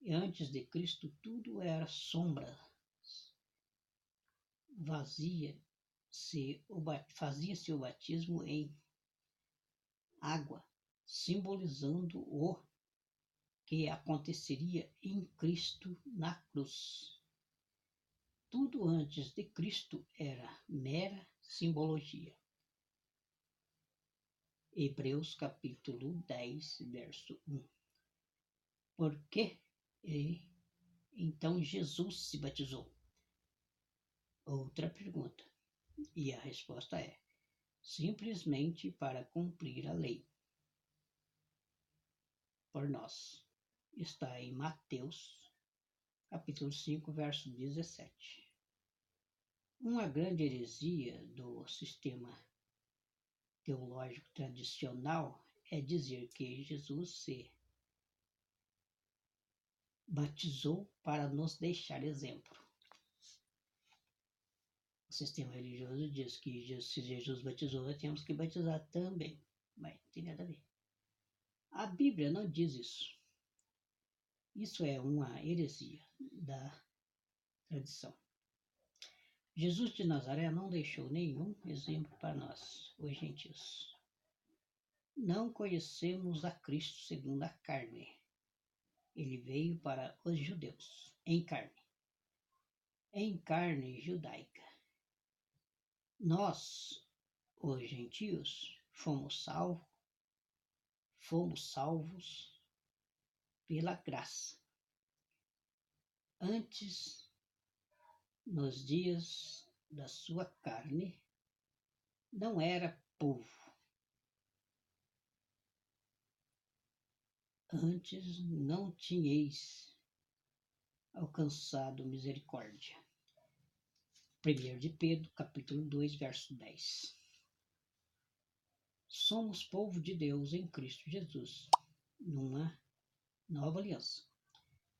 E antes de Cristo tudo era sombra, fazia-se o batismo em água, simbolizando o que aconteceria em Cristo na cruz. Tudo antes de Cristo era mera simbologia. Hebreus capítulo 10, verso 1. Por que então Jesus se batizou? Outra pergunta. E a resposta é: simplesmente para cumprir a lei. Por nós. Está em Mateus, capítulo 5, verso 17. Uma grande heresia do sistema teológico tradicional é dizer que Jesus se batizou para nos deixar exemplo. O sistema religioso diz que se Jesus batizou, nós temos que batizar também, mas não tem nada a ver. A Bíblia não diz isso. Isso é uma heresia da tradição. Jesus de Nazaré não deixou nenhum exemplo para nós, os gentios. Não conhecemos a Cristo segundo a carne. Ele veio para os judeus, em carne judaica. Nós, os gentios, fomos salvos pela graça. Antes, nos dias da sua carne, não era povo. Antes não tinhais alcançado misericórdia. 1 de Pedro, capítulo 2, verso 10. Somos povo de Deus em Cristo Jesus, numa nova aliança.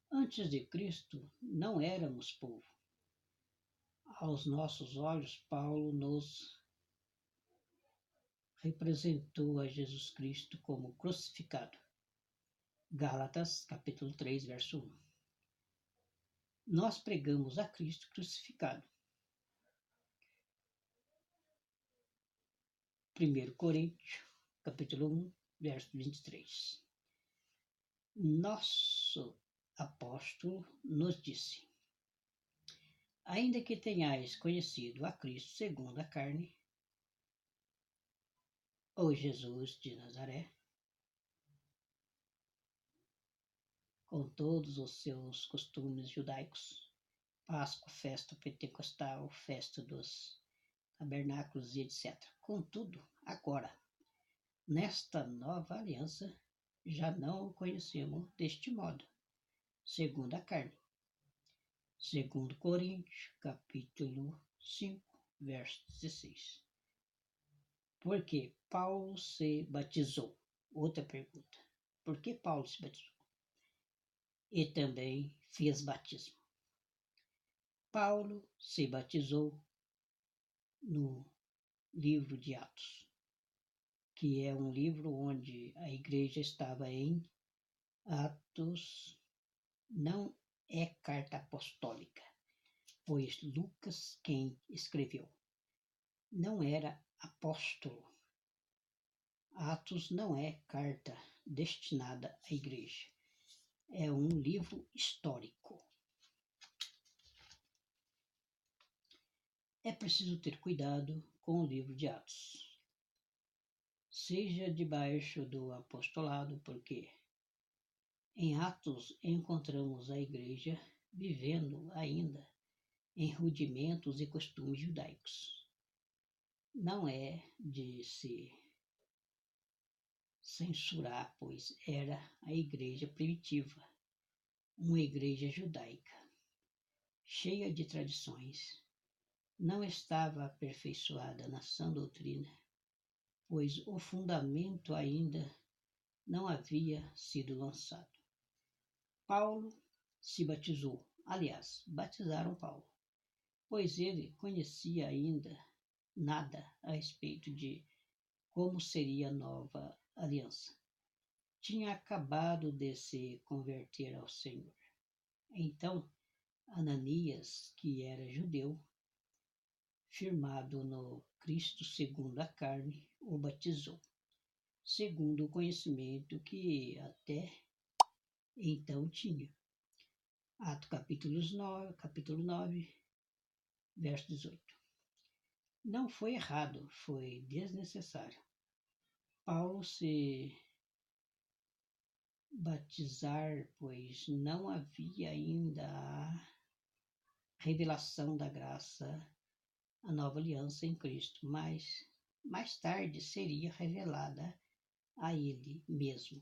Antes de Cristo, não éramos povo. Aos nossos olhos, Paulo nos representou a Jesus Cristo como crucificado. Gálatas, capítulo 3, verso 1. Nós pregamos a Cristo crucificado. 1 Coríntios, capítulo 1, verso 23. Nosso apóstolo nos disse: ainda que tenhais conhecido a Cristo segundo a carne, ou Jesus de Nazaré, com todos os seus costumes judaicos, Páscoa, festa pentecostal, festa dos tabernáculos e etc. Contudo, agora, nesta nova aliança, já não o conhecemos deste modo, segundo a carne. 2 Coríntios, capítulo 5, verso 16. Por que Paulo se batizou? Outra pergunta. Por que Paulo se batizou? E também fez batismo. Paulo se batizou no livro de Atos, que é um livro onde a igreja estava em Atos. Não é carta apostólica, pois Lucas quem escreveu. Não era apóstolo. Atos não é carta destinada à igreja. É um livro histórico. É preciso ter cuidado com o livro de Atos. Seja debaixo do apostolado, porque em Atos encontramos a igreja vivendo ainda em rudimentos e costumes judaicos. Não é de se censurar, pois era a igreja primitiva, uma igreja judaica, cheia de tradições. Não estava aperfeiçoada na sã doutrina, pois o fundamento ainda não havia sido lançado. Paulo se batizou, aliás, batizaram Paulo, pois ele conhecia ainda nada a respeito de como seria a nova aliança. Tinha acabado de se converter ao Senhor. Então, Ananias, que era judeu, firmado no Cristo segundo a carne, o batizou, segundo o conhecimento que até então tinha. Atos capítulo 9, verso 18. Não foi errado, foi desnecessário. Paulo se batizar, pois não havia ainda a revelação da graça, a nova aliança em Cristo, mas mais tarde seria revelada a ele mesmo.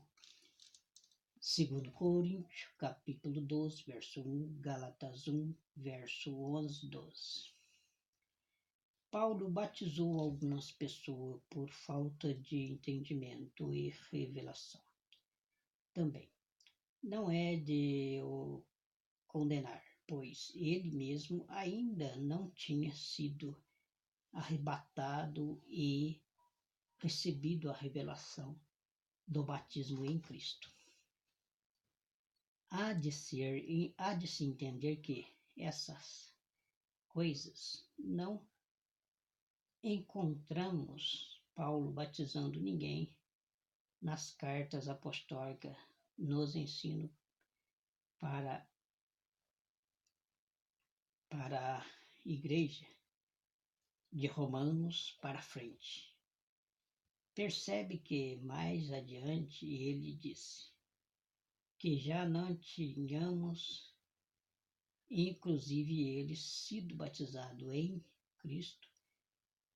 Segundo Coríntios, capítulo 12, verso 1, Gálatas 1, verso 11, 12. Paulo batizou algumas pessoas por falta de entendimento e revelação. Também não é de o condenar, pois ele mesmo ainda não tinha sido arrebatado e recebido a revelação do batismo em Cristo. Há de se entender que essas coisas não encontramos Paulo batizando ninguém nas cartas apostólicas, nos ensinos para a igreja de Romanos para frente. Percebe que mais adiante ele disse que já não tínhamos, inclusive ele, sido batizado em Cristo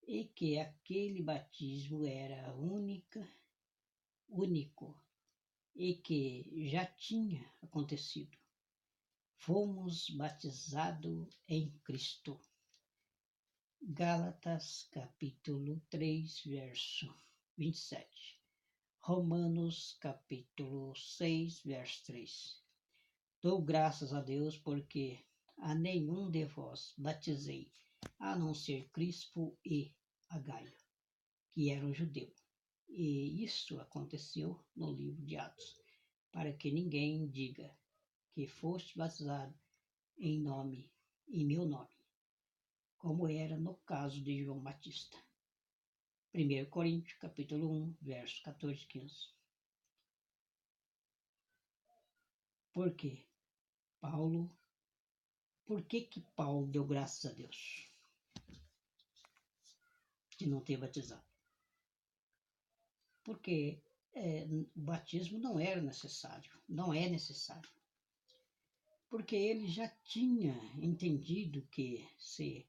e que aquele batismo era único e que já tinha acontecido. Fomos batizados em Cristo. Gálatas capítulo 3, verso 27. Romanos capítulo 6, verso 3. Dou graças a Deus porque a nenhum de vós batizei, a não ser Crispo e a Gaio, que eram judeus. E isso aconteceu no livro de Atos, para que ninguém diga que foste batizado em meu nome, como era no caso de João Batista. 1 Coríntios, capítulo 1, versos 14 e 15. Por quê? Por que Paulo deu graças a Deus de não ter batizado? Porque o batismo não era necessário, não é necessário. Porque ele já tinha entendido que se